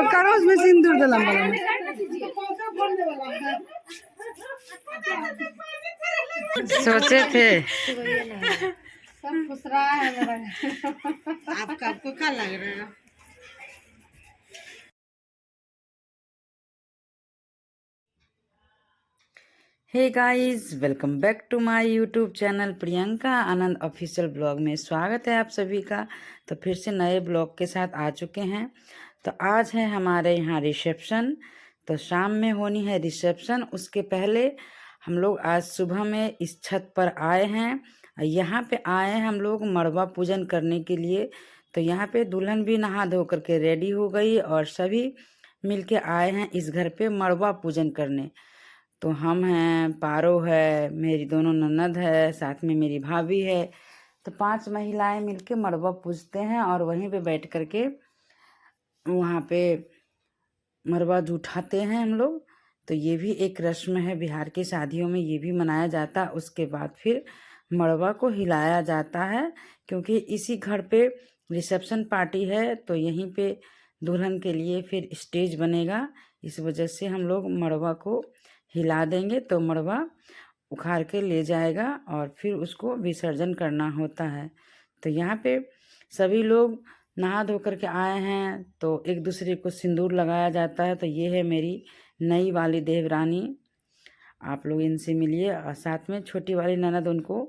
करो उसमें सिंदूर डाला सोचे थे सब खुश रहा है मेरा। आपको क्या लग रहा है? Hey guys, welcome back to my YouTube channel Priyanka Anand official blog में स्वागत है आप सभी का। तो फिर से नए ब्लॉग के साथ आ चुके हैं। तो आज है हमारे यहाँ रिसेप्शन। तो शाम में होनी है रिसेप्शन, उसके पहले हम लोग आज सुबह में इस छत पर आए हैं। यहाँ पे आए हैं हम लोग मड़वा पूजन करने के लिए। तो यहाँ पे दुल्हन भी नहा धो करके रेडी हो गई और सभी मिलके आए हैं इस घर पे मड़वा पूजन करने। तो हम हैं, पारो है, मेरी दोनों ननद है, साथ में मेरी भाभी है। तो 5 महिलाएं मिलके मड़वा पूजते हैं और वहीं पे बैठ करके वहाँ पे मड़वा उठाते हैं हम लोग। तो ये भी एक रस्म है, बिहार की शादियों में ये भी मनाया जाता है। उसके बाद फिर मड़वा को हिलाया जाता है, क्योंकि इसी घर पे रिसेप्शन पार्टी है। तो यहीं पे दुल्हन के लिए फिर स्टेज बनेगा, इस वजह से हम लोग मड़वा को हिला देंगे। तो मड़वा उखाड़ के ले जाएगा और फिर उसको विसर्जन करना होता है। तो यहाँ पे सभी लोग नहा धो करके आए हैं, तो एक दूसरे को सिंदूर लगाया जाता है। तो ये है मेरी नई वाली देवरानी, आप लोग इनसे मिलिए। और साथ में छोटी वाली ननद उनको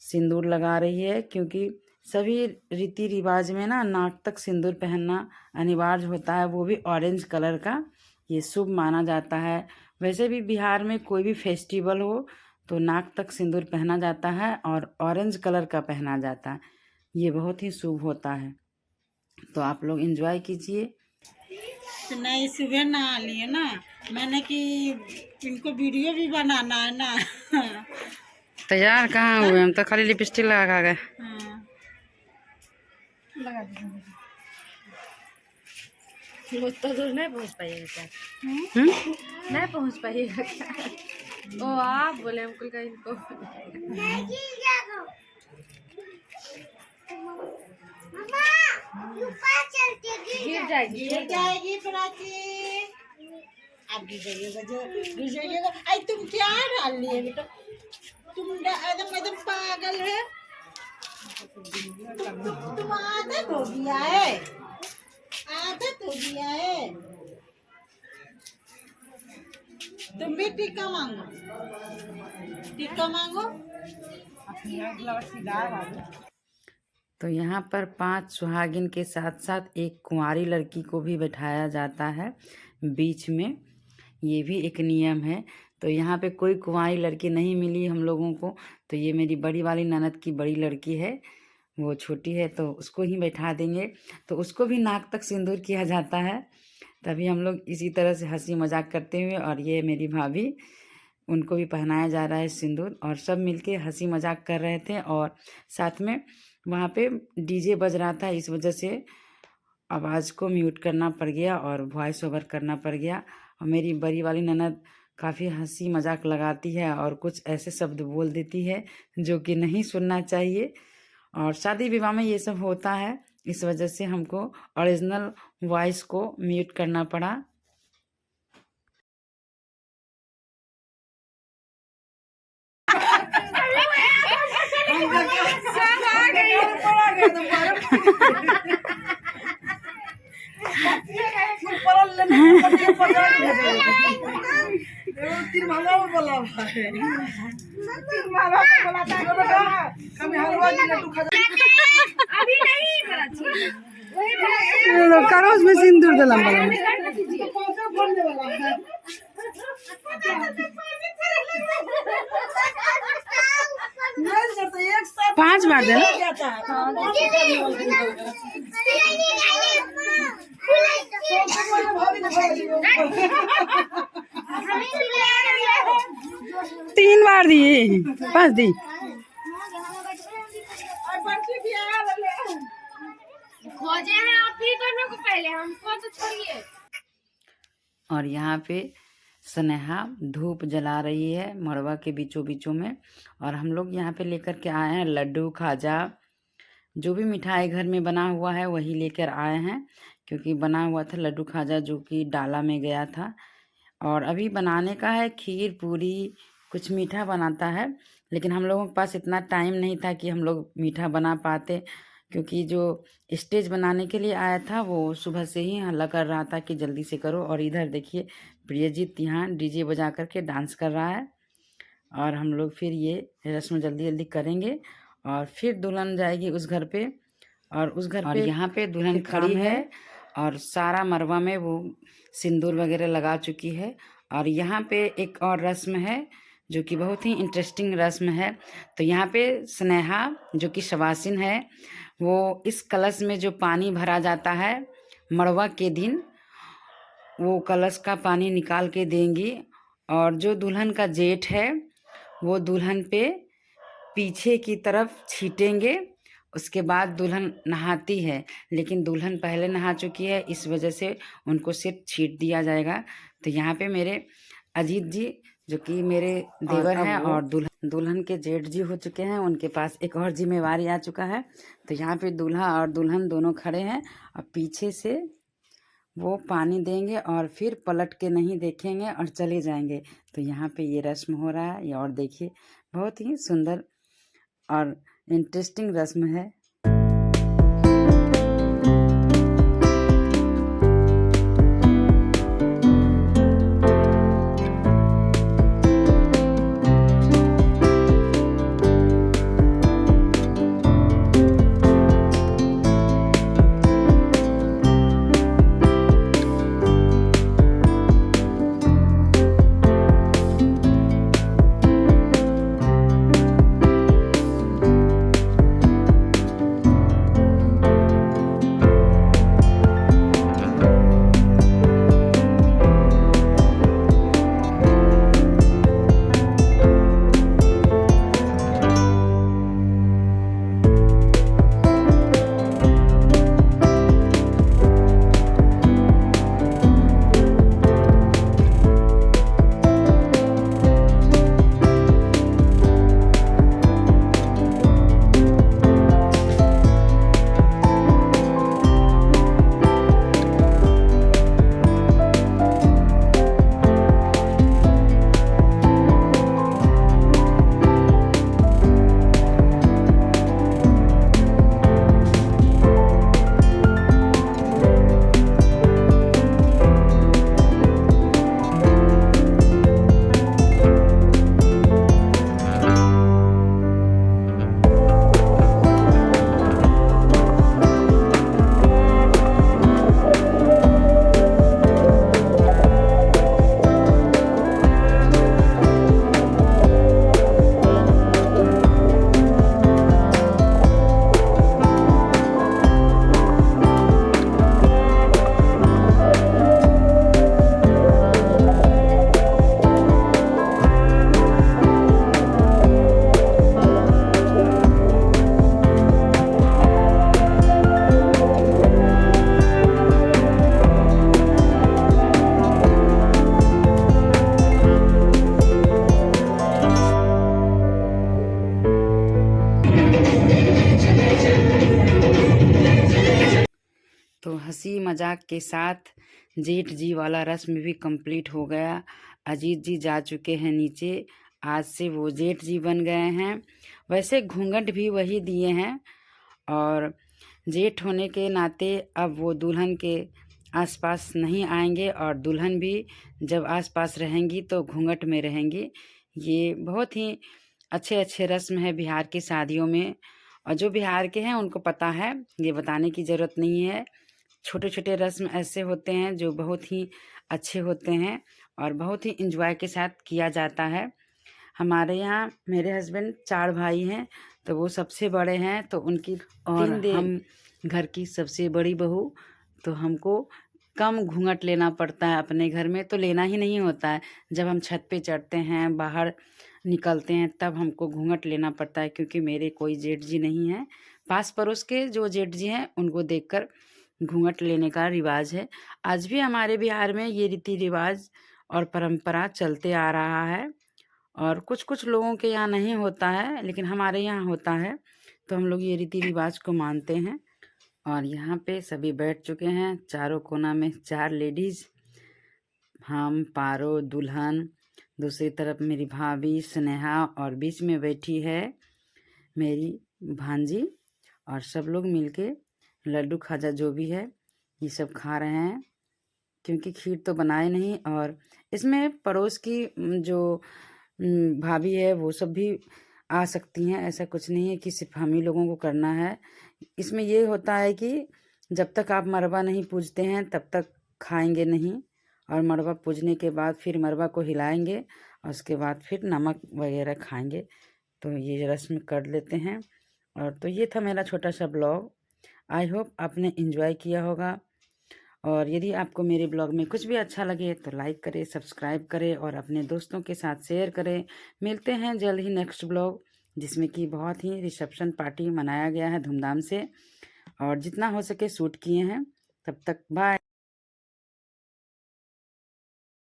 सिंदूर लगा रही है, क्योंकि सभी रीति रिवाज में ना नाक तक सिंदूर पहनना अनिवार्य होता है, वो भी ऑरेंज कलर का। ये शुभ माना जाता है। वैसे भी बिहार में कोई भी फेस्टिवल हो तो नाक तक सिंदूर पहना जाता है और ऑरेंज कलर का पहना जाता है, ये बहुत ही शुभ होता है। तो आप लोग एंजॉय कीजिए। नहीं, सुबह नहा लिए ना मैंने कि इनको वीडियो भी बनाना है ना। तैयार कहाँ हुए हम, तो खाली लिपस्टिक लगा गए। हाँ, लगा दीजिए। वो तो दूर नहीं पहुँच पाइएगा क्या? नहीं पहुँच पाइएगा क्या? ओ आप बोले अंकुल का इनको गिर जाएगी प्राची। आप गिर जाइएगा। आई तुम क्या डाल लिए बेटा? तुम एकदम एकदम पागल है। तुम आदत हो गया है, आदत हो गया है। तुम भी टीका मांगो, टीका मांगो। तो यहाँ पर 5 सुहागिन के साथ साथ एक कुंवारी लड़की को भी बैठाया जाता है बीच में, ये भी एक नियम है। तो यहाँ पे कोई कुंवारी लड़की नहीं मिली हम लोगों को। तो ये मेरी बड़ी वाली ननद की बड़ी लड़की है, वो छोटी है तो उसको ही बैठा देंगे। तो उसको भी नाक तक सिंदूर किया जाता है। तभी हम लोग इसी तरह से हंसी मजाक करते हुए, और ये मेरी भाभी, उनको भी पहनाया जा रहा है सिंदूर। और सब मिलके हंसी मजाक कर रहे थे और साथ में वहाँ पे डीजे बज रहा था, इस वजह से आवाज़ को म्यूट करना पड़ गया और वॉइस ओवर करना पड़ गया। और मेरी बड़ी वाली ननद काफ़ी हंसी मजाक लगाती है और कुछ ऐसे शब्द बोल देती है जो कि नहीं सुनना चाहिए। और शादी विवाह में ये सब होता है, इस वजह से हमको ओरिजिनल वॉइस को म्यूट करना पड़ा। करो उसमें सिंदूर डाला 5 बार देना। तीन बार दिए, 5 दी। खोजे हैं आप ही दोनों को, पहले हमको तो छोड़िए। और यहाँ पे स्नेहा धूप जला रही है मड़वा के बीचों बीचों में। और हम लोग यहाँ पे लेकर के आए हैं लड्डू, खाजा, जो भी मिठाई घर में बना हुआ है वही लेकर आए हैं, क्योंकि बना हुआ था लड्डू खाजा जो कि डाला में गया था। और अभी बनाने का है खीर पूरी, कुछ मीठा बनाता है, लेकिन हम लोगों के पास इतना टाइम नहीं था कि हम लोग मीठा बना पाते, क्योंकि जो स्टेज बनाने के लिए आया था वो सुबह से ही हल्ला कर रहा था कि जल्दी से करो। और इधर देखिए प्रियजीत यहाँ डीजे बजा करके डांस कर रहा है। और हम लोग फिर ये रस्म जल्दी जल्दी करेंगे और फिर दुल्हन जाएगी उस घर पे, और उस घर पे यहाँ पे दुल्हन खड़ी है और सारा मरवा में वो सिंदूर वगैरह लगा चुकी है। और यहाँ पे एक और रस्म है जो कि बहुत ही इंटरेस्टिंग रस्म है। तो यहाँ पे स्नेहा जो कि शवासिन है, वो इस कलश में जो पानी भरा जाता है मड़वा के दिन, वो कलश का पानी निकाल के देंगी। और जो दुल्हन का जेठ है वो दुल्हन पे पीछे की तरफ छीटेंगे। उसके बाद दुल्हन नहाती है, लेकिन दुल्हन पहले नहा चुकी है, इस वजह से उनको सिर्फ छीट दिया जाएगा। तो यहाँ पे मेरे अजीत जी जो कि मेरे देवर हैं और दुल्हन के जेठ जी हो चुके हैं, उनके पास एक और जिम्मेवारी आ चुका है। तो यहाँ पे दूल्हा और दुल्हन दोनों खड़े हैं और पीछे से वो पानी देंगे और फिर पलट के नहीं देखेंगे और चले जाएंगे। तो यहाँ पे ये रस्म हो रहा है, ये और देखिए बहुत ही सुंदर और इंटरेस्टिंग रस्म है। तो हंसी मजाक के साथ जेठ जी वाला रस्म भी कंप्लीट हो गया। अजीत जी जा चुके हैं नीचे, आज से वो जेठ जी बन गए हैं। वैसे घूंघट भी वही दिए हैं और जेठ होने के नाते अब वो दुल्हन के आसपास नहीं आएंगे और दुल्हन भी जब आसपास रहेंगी तो घूंघट में रहेंगी। ये बहुत ही अच्छे अच्छे रस्म है बिहार की शादियों में, और जो बिहार के हैं उनको पता है, ये बताने की ज़रूरत नहीं है। छोटे छोटे रस्म ऐसे होते हैं जो बहुत ही अच्छे होते हैं और बहुत ही इंजॉय के साथ किया जाता है। हमारे यहाँ मेरे हस्बैंड 4 भाई हैं, तो वो सबसे बड़े हैं, तो उनकी और हम घर की सबसे बड़ी बहू, तो हमको कम घूंघट लेना पड़ता है। अपने घर में तो लेना ही नहीं होता है, जब हम छत पे चढ़ते हैं बाहर निकलते हैं तब हमको घूंघट लेना पड़ता है, क्योंकि मेरे कोई जेठ जी नहीं हैं। पास पड़ोस के जो जेठ जी हैं उनको देखकर घूंघट लेने का रिवाज है। आज भी हमारे बिहार में ये रीति रिवाज और परंपरा चलते आ रहा है, और कुछ कुछ लोगों के यहाँ नहीं होता है, लेकिन हमारे यहाँ होता है, तो हम लोग ये रीति रिवाज को मानते हैं। और यहाँ पे सभी बैठ चुके हैं, चारों कोना में 4 लेडीज़, हम, पारो, दुल्हन, दूसरी तरफ मेरी भाभी स्नेहा और बीच में बैठी है मेरी भांजी। और सब लोग मिलके लड्डू खाजा जो भी है ये सब खा रहे हैं, क्योंकि खीर तो बनाए नहीं। और इसमें पड़ोस की जो भाभी है वो सब भी आ सकती हैं, ऐसा कुछ नहीं है कि सिर्फ हम ही लोगों को करना है। इसमें ये होता है कि जब तक आप मरबा नहीं पूजते हैं तब तक खाएंगे नहीं, और मरबा पूजने के बाद फिर मरबा को हिलाएंगे और उसके बाद फिर नमक वगैरह खाएंगे। तो ये रस्म कर लेते हैं। और तो ये था मेरा छोटा सा ब्लॉग। आई होप आपने एंजॉय किया होगा। और यदि आपको मेरे ब्लॉग में कुछ भी अच्छा लगे तो लाइक करें, सब्सक्राइब करें और अपने दोस्तों के साथ शेयर करें। मिलते हैं जल्द ही नेक्स्ट ब्लॉग, जिसमें कि बहुत ही रिसेप्शन पार्टी मनाया गया है धूमधाम से, और जितना हो सके शूट किए हैं। तब तक बाय।